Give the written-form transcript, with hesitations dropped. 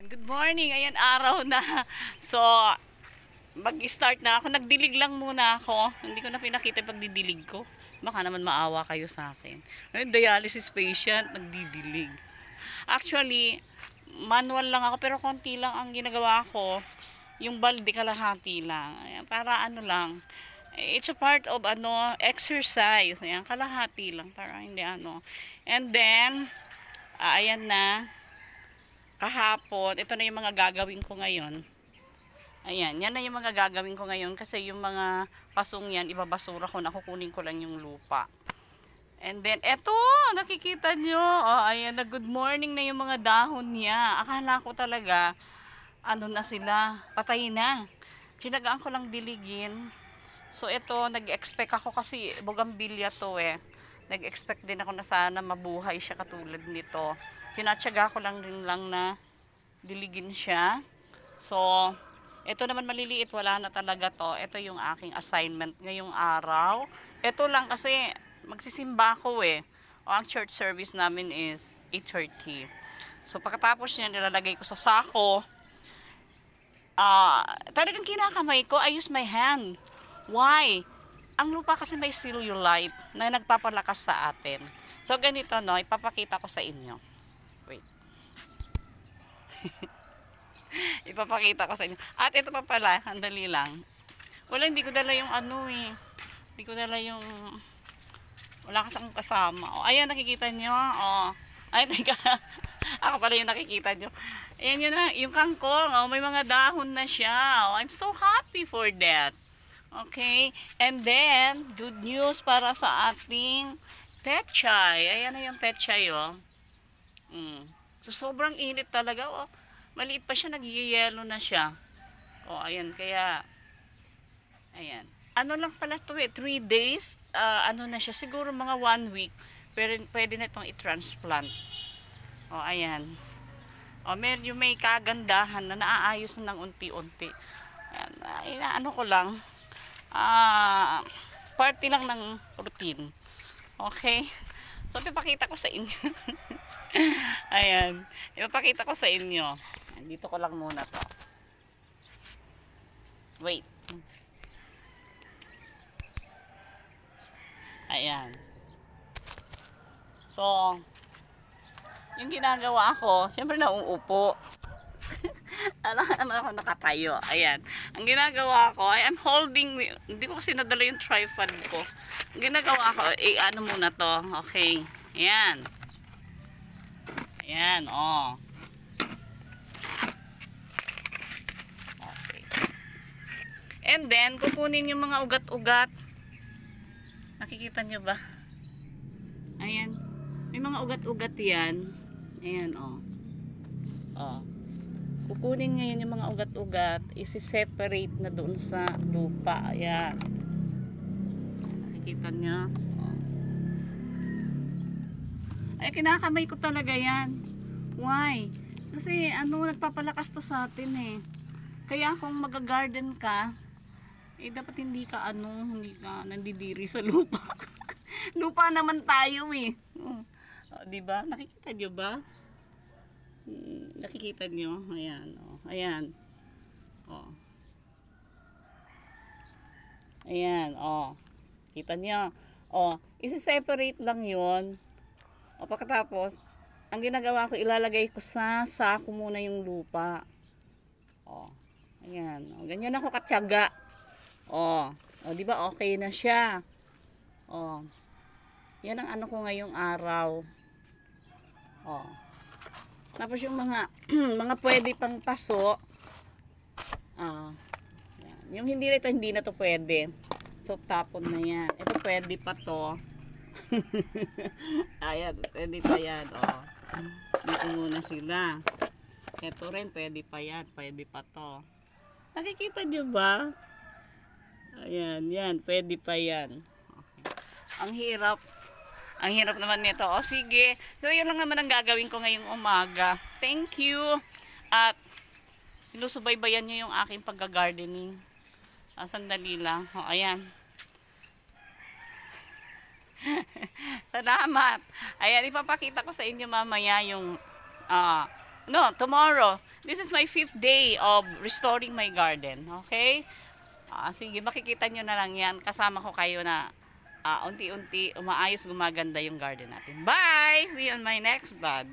Good morning, ayan araw na. So, mag-start na ako. Nagdilig lang muna ako. Hindi ko na pinakita yung pagdidilig ko. Baka naman maawa kayo sa akin. Ngayon, dialysis patient, nagdidilig. Actually, manual lang ako pero konti lang ang ginagawa ko. Yung balde kalahati lang. Ayan, para ano lang. It's a part of exercise. Ayan, kalahati lang. Para hindi ano. And then, ayan na. Kahapon, ito na yung mga gagawin ko ngayon. Ayan, yan na yung mga gagawin ko ngayon kasi yung mga pasong yan, ibabasura ko na, kukunin ko lang yung lupa. And then, eto, nakikita nyo, ayan na, good morning na yung mga dahon niya. Akala ko talaga, ano na sila, patay na. Sinagaan ko lang diligin. So, eto, nag-expect ako kasi bougainvillea to Nag-expect din ako na sana mabuhay siya katulad nito. Tinatsaga ko lang rin lang na diligin siya. So, ito naman maliliit, wala na talaga to. Ito yung aking assignment ngayong araw. Ito lang kasi magsisimba ko ang church service namin is 8:30. So, pagkatapos niya, nilalagay ko sa sako. Talagang kinakamay ko, I use my hand. Why? Ang lupa kasi may cellulite na nagpapalakas sa atin. So, ganito, ipapakita ko sa inyo. Wait. Ipapakita ko sa inyo. At ito pa pala, handali lang. Hindi ko dala yung Hindi ko dala yung... Wala kasang kasama. Ayan, nakikita nyo. Ay, teka. Ako pala yung nakikita nyo. Ayan yun na, yung kangkong. May mga dahon na siya. I'm so happy for that. Okay, and then, good news para sa ating pechay. Ayan na yung pechay, So, sobrang init talaga, Maliit pa siya, nag-yellow na siya. Ayan, kaya, ayan. Ano lang pala to 3 days, na siya, siguro mga 1 week, pero pwede na itong i-transplant. Ayan. Medyo may kagandahan na naaayos na ng unti-unti. Ayan, ano ko lang, party lang ng routine. Okay? So, ipapakita ko sa inyo. Ayan. Ipapakita ko sa inyo. Dito ko lang muna to. Wait. Ayan. So, yung ginagawa ko, syempre nauupo. Ano ako nakatayo. Ayan. Ang ginagawa ko, I'm holding, hindi ko kasi nadala yung tripod ko. Ang ginagawa ko, ano muna to. Okay. Ayan. Ayan, Okay. And then, kukunin yung mga ugat-ugat. Nakikita nyo ba? Ayan. May mga ugat-ugat yan. Ayan, kukunin ngayon yung mga ugat-ugat, isi-separate na doon sa lupa. Ayan. Nakikita nyo? Ay, kinakamay ko talaga yan. Why? Kasi, nagpapalakas to sa atin Kaya kung mag-garden ka, dapat hindi ka, hindi ka nandidiri sa lupa. Lupa naman tayo diba? Nakikita nyo ba? Nakikita nyo? Ayan, Ayan. Ayan, Kita nyo? Isi-separate lang yun. Pagkatapos, ang ginagawa ko, ilalagay ko sa sako muna yung lupa. Ayan. Ganyan ako katyaga. Diba okay na siya? Yan ang ano ko ngayong araw. Tapos yung mga mga pwede pang paso. Yan. Yung hindi na to pwede. So tapon na yan. Ito pwede pa to. Ayan, pwede pa yan. Dito muna sila. Ito rin pwede pa yan. Pwede pa to. Nakikita nyo ba? Ayan, yan. Pwede pa yan. Okay. Ang hirap. Ang hirap naman nito. Sige. So, yun lang naman ang gagawin ko ngayong umaga. Thank you. At, sinusubaybayan nyo yung aking pagga-gardening. Sandali lang. Ayan. Salamat. Ayan, ipapakita ko sa inyo mamaya yung, tomorrow. This is my 5th day of restoring my garden. Okay? Sige, makikita nyo na lang yan. Kasama ko kayo na unti-unti umaayos, gumaganda yung garden natin. Bye! See you on my next vlog.